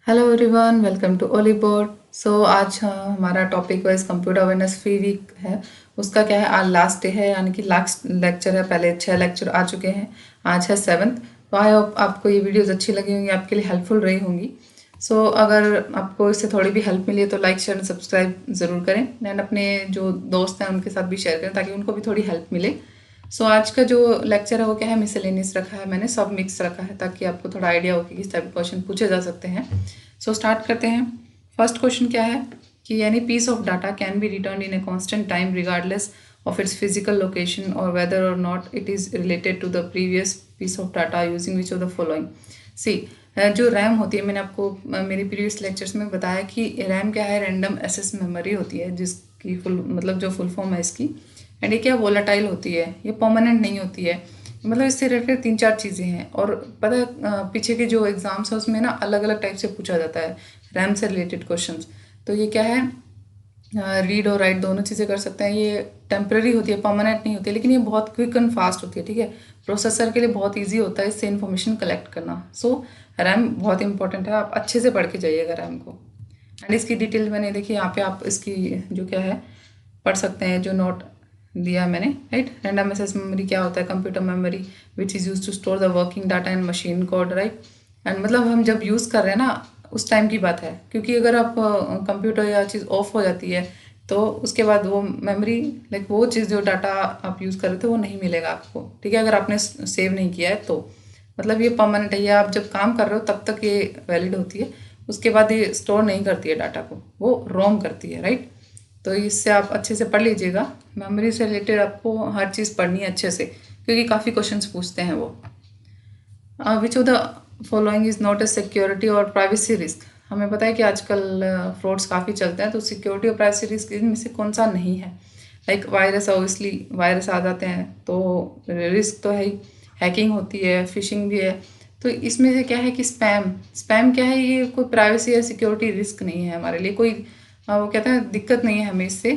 Hello everyone, welcome to Oliveboard. आज हमारा topic wise computer awareness free week है। उसका क्या है, आज लास्ट डे है, यानी कि लास्ट लेक्चर है। पहले 6 लेक्चर आ चुके हैं, आज है 7th। तो आई होप आपको ये वीडियोस अच्छी लगी होंगी, आपके लिए हेल्पफुल रही होंगी। अगर आपको इससे थोड़ी भी हेल्प मिली है तो लाइक शेयर सब्सक्राइब ज़रूर करें एंड अपने जो दोस्त हैं उनके साथ भी शेयर करें ताकि उनको भी थोड़ी हेल्प मिले। आज का जो लेक्चर है वो क्या है, मिसलेनियस रखा है मैंने, सब मिक्स रखा है ताकि आपको थोड़ा आइडिया हो कि किस टाइप के क्वेश्चन पूछे जा सकते हैं। स्टार्ट करते हैं। फर्स्ट क्वेश्चन क्या है कि यानी piece of data can be written in a constant time regardless of its physical location और वेदर और not it is related to the previous piece of data using which of the following. C, जो RAM होती है, मैंने आपको मेरी previous lectures में बताया कि रैम क्या है, रैंडम एक्सेस मेमोरी होती है, जिसकी फुल मतलब जो फुल फॉर्म है इसकी। एंड ये क्या वोलाटाइल होती है, ये परमानेंट नहीं होती है। मतलब इससे रिलेटेड 3-4 चीज़ें हैं। और पता है पीछे के जो एग्जाम्स है उसमें ना अलग अलग टाइप से पूछा जाता है रैम से रिलेटेड क्वेश्चंस। तो ये क्या है, रीड और राइट दोनों चीज़ें कर सकते हैं। ये टेम्पररी होती है, परमानेंट नहीं होती है, लेकिन ये बहुत क्विक एंड फास्ट होती है। ठीक है, प्रोसेसर के लिए बहुत ईजी होता है इससे इन्फॉर्मेशन कलेक्ट करना। रैम बहुत इंपॉर्टेंट है, आप अच्छे से पढ़ के जाइएगा रैम को। एंड इसकी डिटेल मैंने देखी यहाँ पे, आप इसकी जो क्या है पढ़ सकते हैं, जो नोट दिया मैंने, राइट। रैंडम एक्सेस मेमोरी क्या होता है, computer memory which is use to store the working data and machine code, right. And मतलब हम जब यूज़ कर रहे हैं ना उस टाइम की बात है, क्योंकि अगर आप कंप्यूटर या चीज़ ऑफ हो जाती है तो उसके बाद वो मेमोरी लाइक वो चीज़ जो डाटा आप यूज़ कर रहे थे वो नहीं मिलेगा आपको। ठीक है, अगर आपने सेव नहीं किया है तो मतलब ये परमानेंट है, ये आप जब काम कर रहे हो तब तक ये वैलिड होती है, उसके बाद ये स्टोर नहीं करती है डाटा को, वो रोम करती है, राइट। तो इससे आप अच्छे से पढ़ लीजिएगा। मेमोरी से रिलेटेड आपको हर चीज़ पढ़नी है अच्छे से, क्योंकि काफ़ी क्वेश्चंस पूछते हैं वो। विच of the following is not a security और प्राइवेसी रिस्क। हमें पता है कि आजकल फ्रॉड्स काफ़ी चलते हैं, तो सिक्योरिटी और प्राइवेसी रिस्क इनमें से कौन सा नहीं है। लाइक वायरस, ऑब्वियसली वायरस आ जाते हैं तो रिस्क तो है ही, हैकिंग होती है, फिशिंग भी है। तो इसमें से क्या है कि स्पैम स्पैम क्या है, ये कोई प्राइवेसी या सिक्योरिटी रिस्क नहीं है हमारे लिए, कोई वो कहते हैं दिक्कत नहीं है हमें इससे।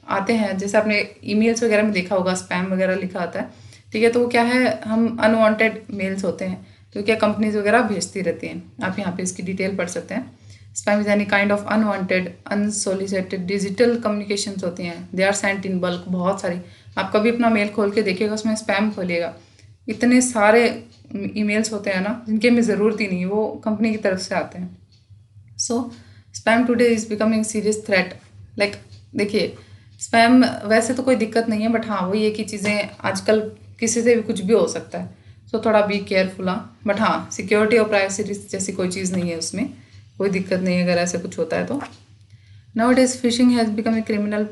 आते हैं जैसे आपने ईमेल्स वगैरह में देखा होगा, स्पैम वगैरह लिखा आता है। ठीक है, तो वो क्या है, हम अनवांटेड मेल्स होते हैं तो क्या कंपनीज वगैरह भेजती रहती हैं। आप यहाँ पे इसकी डिटेल पढ़ सकते हैं। Spam is any kind of unwanted unsolicited digital communications होती हैं, they are sent in bulk, बहुत सारी। आप कभी अपना मेल खोल के देखिएगा, उसमें स्पैम खोलिएगा, इतने सारे ईमेल्स होते हैं ना जिनकी हमें ज़रूरत ही नहीं, वो कंपनी की तरफ से आते हैं। Spam today is becoming serious threat. Like देखिए, स्पैम वैसे तो कोई दिक्कत नहीं है, बट हाँ वो ये कि चीज़ें आजकल किसी से भी कुछ भी हो सकता है, थोड़ा बी केयरफुल। हाँ, बट हाँ सिक्योरिटी और प्राइवेसी रिस्क जैसी कोई चीज़ नहीं है, उसमें कोई दिक्कत नहीं है अगर ऐसे कुछ होता है तो। Nowadays, phishing has become a criminal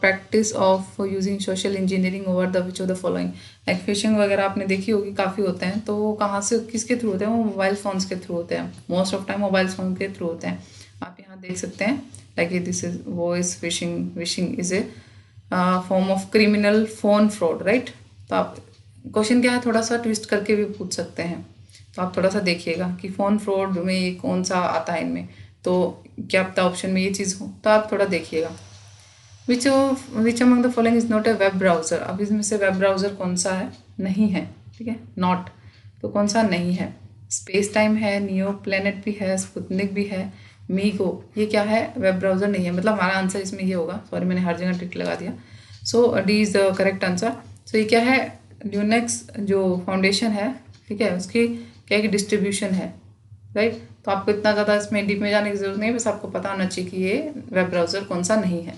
practice of using social engineering over the which of the following। Like fishing वगैरह आपने देखी होगी, काफ़ी होते हैं। तो वो कहाँ से, किसके थ्रू होते हैं, वो मोबाइल फ़ोन्स के थ्रू होते हैं, most of time mobile phone के थ्रू होते हैं। आप यहाँ देख सकते हैं लाइक दिस इज वो is fishing. Fishing is a form of criminal phone fraud, right. तो आप क्वेश्चन क्या है, थोड़ा सा ट्विस्ट करके भी पूछ सकते हैं, तो आप थोड़ा सा देखिएगा कि फ़ोन फ्रॉड में ये कौन सा आता है इनमें, तो क्या पता ऑप्शन में ये चीज़ हो, तो आप थोड़ा देखिएगा। Which among the following is not a web browser. अब इसमें से वेब ब्राउज़र कौन सा है, नहीं है। ठीक है, नॉट, तो कौन सा नहीं है, स्पेस टाइम है, नियो प्लेनेट भी है, स्पुतनिक भी है, मीगो, ये क्या है, वेब ब्राउज़र नहीं है। मतलब हमारा आंसर इसमें ये होगा, सॉरी मैंने हर जगह टिक लगा दिया। D is the correct answer. ये क्या है, ल्यूनेक्स जो फाउंडेशन है, ठीक है, उसकी क्या है कि डिस्ट्रीब्यूशन है, राइट। तो आपको इतना ज़्यादा इसमें डीप में जाने की जरूरत नहीं है, बस आपको पता होना चाहिए कि ये वेब ब्राउज़र कौन सा नहीं है।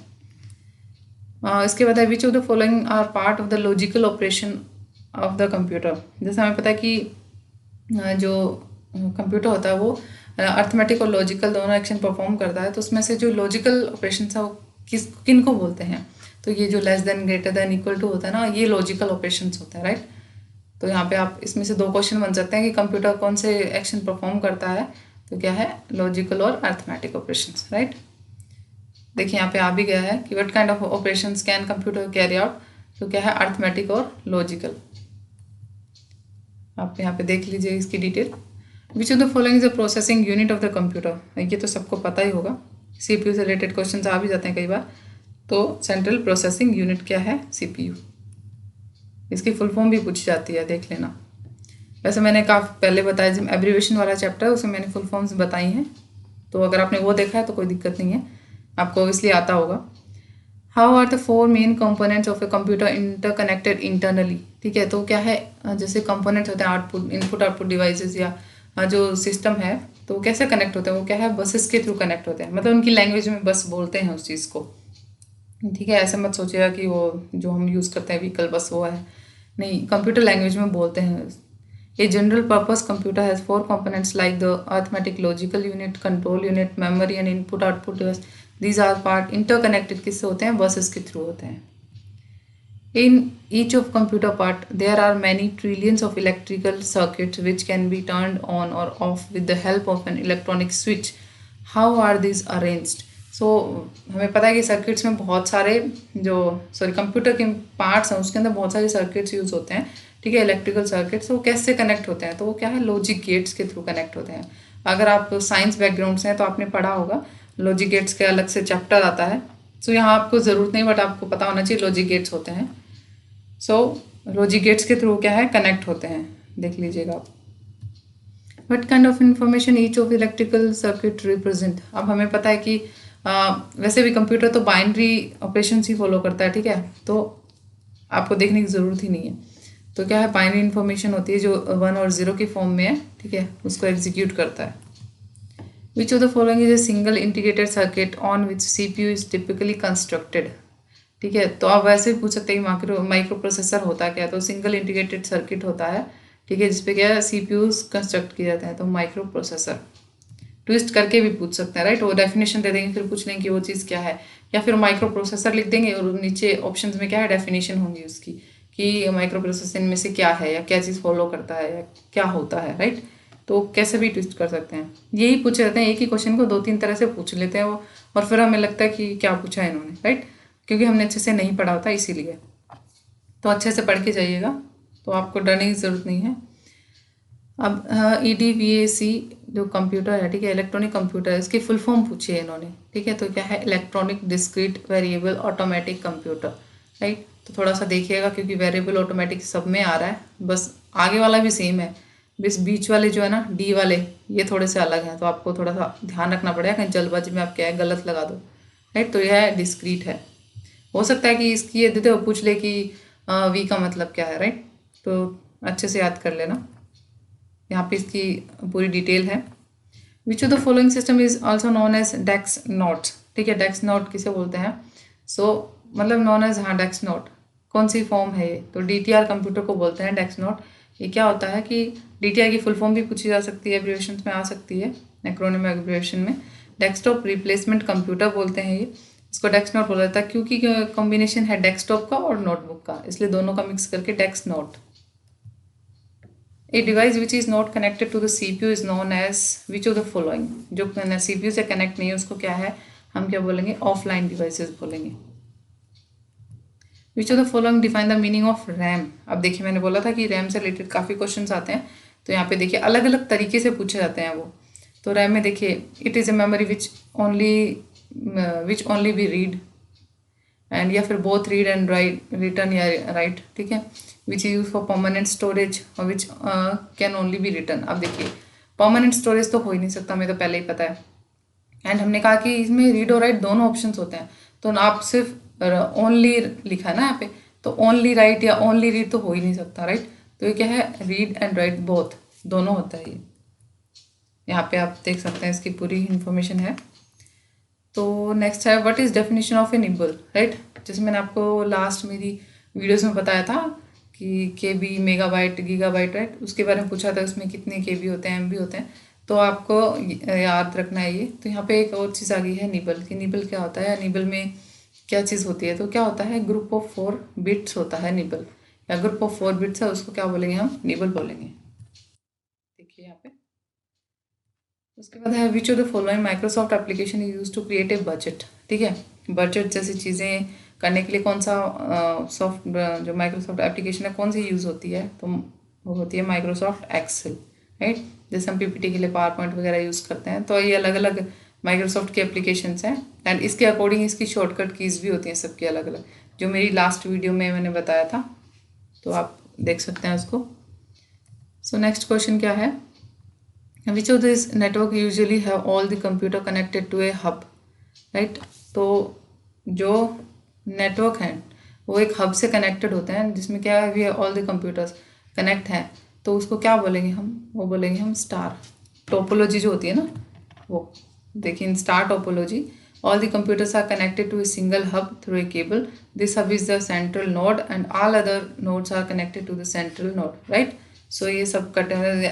इसके बाद है which of the following are part of the logical operation of the computer. जैसे हमें पता है कि जो कंप्यूटर होता है वो अर्थमेटिक और लॉजिकल दोनों एक्शन परफॉर्म करता है। तो उसमें से जो लॉजिकल ऑपरेशन है वो किन को बोलते हैं, तो ये जो less than, greater than, equal to होता है ना, ये लॉजिकल ऑपरेशंस होता है, राइट। तो यहाँ पे आप इसमें से 2 क्वेश्चन बन सकते हैं कि कंप्यूटर कौन से एक्शन परफॉर्म करता है, तो क्या है, लॉजिकल और अर्थमेटिक ऑपरेशंस, राइट। देखिए यहाँ पे आ भी गया है कि what kind of operations can computer carry out, तो क्या है, अर्थमेटिक और लॉजिकल। आप यहाँ पे देख लीजिए इसकी detail. Which of the following is the processing unit of the computer, ये तो सबको पता ही होगा, CPU से रिलेटेड क्वेश्चन आ भी जाते हैं कई बार। तो सेंट्रल प्रोसेसिंग यूनिट क्या है, CPU। इसकी फुल फॉर्म भी पूछी जाती है, देख लेना। वैसे मैंने काफ़ी पहले बताया, जब एब्रीवेशन वाला चैप्टर है उसमें मैंने फुल फॉर्म्स बताई हैं। तो अगर आपने वो देखा है तो कोई दिक्कत नहीं है, आपको इसलिए आता होगा। How are the four main components of a computer interconnected internally. ठीक है, तो क्या है, जैसे कंपोनेंट्स होते हैं आउटपुट इनपुट आउटपुट डिवाइसेस या जो सिस्टम है, तो वो कैसे कनेक्ट होते हैं, वो क्या है बसेस के थ्रू कनेक्ट होते हैं, मतलब उनकी लैंग्वेज में बस बोलते हैं उस चीज़ को। ठीक है, ऐसे मत सोचिएगा कि वो जो हम यूज़ करते हैं व्हीकल बस वो है, नहीं, कंप्यूटर लैंग्वेज में बोलते हैं। A general purpose computer has four components like the arithmetic logical unit, control unit, memory and input output device. These are part interconnected किससे होते हैं, बसेस के थ्रू होते हैं। In each of computer part, there are many trillions of electrical circuits which can be turned on or off with the help of an electronic switch. How are these arranged? So हमें पता है कि circuits में बहुत सारे जो computer के parts हैं उसके अंदर बहुत सारे सर्किट्स यूज होते हैं। ठीक है, इलेक्ट्रिकल सर्किट्स, वो कैसे कनेक्ट होते हैं, तो वो क्या है लॉजिक गेट्स के थ्रू कनेक्ट होते हैं। अगर आप साइंस बैकग्राउंड से हैं तो आपने पढ़ा होगा, लॉजिक गेट्स के अलग से चैप्टर आता है। सो यहाँ आपको ज़रूरत नहीं, बट आपको पता होना चाहिए लॉजिक गेट्स होते हैं। सो लॉजिक गेट्स के थ्रू क्या है कनेक्ट होते हैं, देख लीजिएगा आप। What kind of information each of electrical circuit represent. अब हमें पता है कि वैसे भी कंप्यूटर तो बाइनरी ऑपरेशन ही फॉलो करता है। ठीक है, तो आपको देखने की ज़रूरत ही नहीं है। तो क्या है, बाइनरी इन्फॉर्मेशन होती है जो 1 और 0 की फॉर्म में है। ठीक है, उसको एग्जीक्यूट करता है। Which of the following is a single integrated circuit on which CPU is typically constructed. ठीक है, तो आप वैसे भी पूछ सकते हैं माइक्रो प्रोसेसर होता क्या है, तो सिंगल इंटीग्रेटेड सर्किट होता है। ठीक है, जिसपे क्या है CPUs कंस्ट्रक्ट किए जाते हैं, तो माइक्रो प्रोसेसर। ट्विस्ट करके भी पूछ सकते हैं, राइट, वो डेफिनेशन दे देंगे, फिर पूछ लेंगे कि वो चीज़ क्या है, या फिर माइक्रो प्रोसेसर लिख देंगे और नीचे ऑप्शंस में क्या है डेफिनेशन होंगी उसकी, कि माइक्रो प्रोसेसर इनमें से क्या है या क्या चीज़ फॉलो करता है या क्या होता है, राइट। तो कैसे भी ट्विस्ट कर सकते हैं, यही पूछे जाते हैं, एक ही क्वेश्चन को 2-3 तरह से पूछ लेते हैं वो, और फिर हमें लगता है कि क्या पूछा है इन्होंने, राइट, क्योंकि हमने अच्छे से नहीं पढ़ा होता इसीलिए। तो अच्छे से पढ़ के जाइएगा, तो आपको डरने की ज़रूरत नहीं है। अब EDVAC जो कंप्यूटर है, ठीक है, इलेक्ट्रॉनिक कंप्यूटर है, इसकी फुल फॉर्म पूछी है इन्होंने। ठीक है, तो क्या है, electronic discrete variable automatic computer, right. तो थोड़ा सा देखिएगा क्योंकि वेरिएबल ऑटोमेटिक सब में आ रहा है, बस आगे वाला भी सेम है, बस बीच वाले जो है ना D वाले, ये थोड़े से अलग हैं, तो आपको थोड़ा सा ध्यान रखना पड़ेगा कहीं जल्दबाजी में आप क्या है गलत लगा दो, राइट। तो यह डिस्क्रीट है। हो सकता है कि इसकी ये देते हो पूछ ले कि V का मतलब क्या है, राइट, तो अच्छे से याद कर लेना, यहाँ पे इसकी पूरी डिटेल है। Which of the following system is also known as decks note. ठीक है, डेक्स नोट किसे बोलते हैं, मतलब नोन एज, हाँ, डेक्स नोट कौन सी फॉर्म है ये, तो DTR कंप्यूटर को बोलते हैं डेक्स नोट। ये क्या होता है कि DTR की फुल फॉर्म भी पूछी जा सकती है, एब्रिविएशन में आ सकती है, एक्रोनिम एब्रिविएशन में डेस्कटॉप रिप्लेसमेंट कंप्यूटर बोलते हैं ये। इसको डेक्स नोट बोला जाता है क्योंकि कॉम्बिनेशन है डेस्कटॉप का और नोटबुक का, इसलिए दोनों का मिक्स करके डेक्स note. A device which is not connected to the CPU is known as which of the following। जो CPU से कनेक्ट नहीं है उसको क्या है, हम क्या बोलेंगे, ऑफलाइन डिवाइसेस बोलेंगे। विच of the following define the meaning of RAM. अब देखिए मैंने बोला था कि रैम से रिलेटेड काफ़ी क्वेश्चंस आते हैं, तो यहाँ पे देखिए अलग अलग तरीके से पूछे जाते हैं वो। तो रैम में देखिए, it is a memory which only be read and, या फिर both read and write, written या राइट। ठीक है, which is use for permanent storage और which can only be written. अब देखिए परमानेंट स्टोरेज तो हो ही नहीं सकता, हमें तो पहले ही पता है, एंड हमने कहा कि इसमें रीड और राइट दोनों ऑप्शंस होते हैं, तो आप सिर्फ ओनली लिखा है ना यहाँ पे, तो ओनली राइट या ओनली रीड तो हो ही नहीं सकता, राइट। तो ये क्या है, रीड एंड राइट बोथ, दोनों होता है ये। यहाँ पे आप देख सकते हैं इसकी पूरी इंफॉर्मेशन है। तो नेक्स्ट है what is definition of A nibble, right, जैसे मैंने आपको लास्ट मेरी वीडियोस में बताया था कि KB मेगाबाइट गीगाबाइट, राइट, उसके बारे में पूछा था, उसमें कितने KB होते हैं, MB होते हैं, तो आपको याद रखना है ये। तो यहाँ पे एक और चीज़ आ गई है निबल की। निबल क्या होता है, निबल में क्या चीज़ होती है, तो क्या होता है, ग्रुप ऑफ 4 बिट्स होता है निबल, या ग्रुप ऑफ 4 बिट्स है उसको क्या बोलेंगे, हम निबल बोलेंगे। देखिए यहाँ पे उसके बाद है which of the following Microsoft application is use to create a budget. ठीक है, बजट जैसी चीज़ें करने के लिए कौन सा जो माइक्रोसॉफ्ट एप्लीकेशन है कौन सी यूज़ होती है, तो वो होती है माइक्रोसॉफ्ट एक्सेल, राइट। जैसे हम PPT के लिए पावर पॉइंट वगैरह यूज़ करते हैं, तो ये अलग अलग माइक्रोसॉफ्ट की एप्लीकेशंस हैं, एंड इसके अकॉर्डिंग इसकी शॉर्टकट कीज़ भी होती हैं सबकी अलग अलग, जो मेरी लास्ट वीडियो में मैंने बताया था, तो आप देख सकते हैं उसको। सो नेक्स्ट क्वेश्चन क्या है, which of this network usually have all the computer connected to a hub, right. तो जो नेटवर्क हैं वो एक हब से कनेक्टेड होते हैं, जिसमें क्या है, we all the computers connect हैं, तो उसको क्या बोलेंगे हम, वो बोलेंगे हम स्टार टोपोलॉजी जो होती है ना वो। देखिए in star topology all the computers are connected to a single hub through a cable. This hub is the central node and all other nodes are connected to the central node, right? So ये सब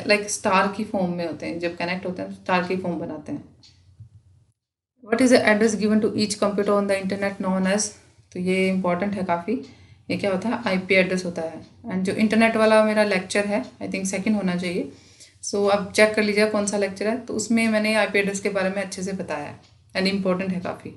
like star की form में होते हैं, जब connect होते हैं star की फॉर्म बनाते हैं। What is the address given to each computer on the internet known as, तो ये इंपॉर्टेंट है काफ़ी। ये क्या होता है, आईपी एड्रेस होता है। एंड जो इंटरनेट वाला मेरा लेक्चर है, आई थिंक सेकंड होना चाहिए, सो अब चेक कर लीजिए कौन सा लेक्चर है, तो उसमें मैंने आईपी एड्रेस के बारे में अच्छे से बताया है एंड इम्पॉर्टेंट है काफ़ी।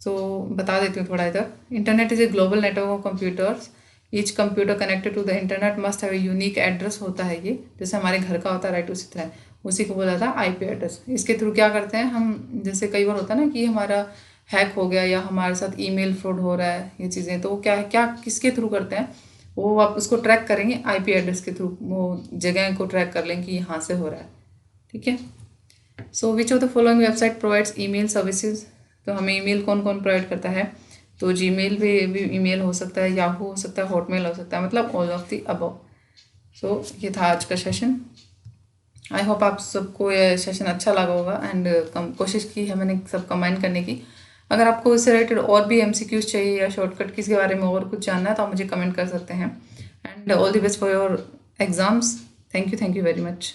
सो बता देती हूँ थोड़ा इधर। Internet is a global network of computers, each computer connected to the internet must have a unique address होता है ये, जैसे हमारे घर का होता है, राइट, उसी तरह उसी को बोला था आईपी एड्रेस। इसके थ्रू क्या करते हैं हम, जैसे कई बार होता है ना कि हमारा हैक हो गया या हमारे साथ ईमेल फ्रॉड हो रहा है, ये चीज़ें, तो वो क्या है, क्या किसके थ्रू करते हैं, वो आप उसको ट्रैक करेंगे आईपी एड्रेस के थ्रू, वो जगह को ट्रैक कर लेंगे कि यहाँ से हो रहा है, ठीक है। So which of the following website provides email services, तो हमें ईमेल कौन कौन प्रोवाइड करता है, तो जीमेल भी ईमेल हो सकता है, याहू हो सकता है, हॉटमेल हो सकता है, मतलब ऑल ऑफ द अबव। सो ये था आज का सेशन। आई होप आप सबको ये सेशन अच्छा लगा होगा एंड कोशिश की है मैंने सब कंबाइन करने की। अगर आपको इससे रिलेटेड और भी एमसीक्यूज चाहिए या शॉर्टकट किसके बारे में और कुछ जानना है तो आप मुझे कमेंट कर सकते हैं। And all the best for your exams. Thank you very much.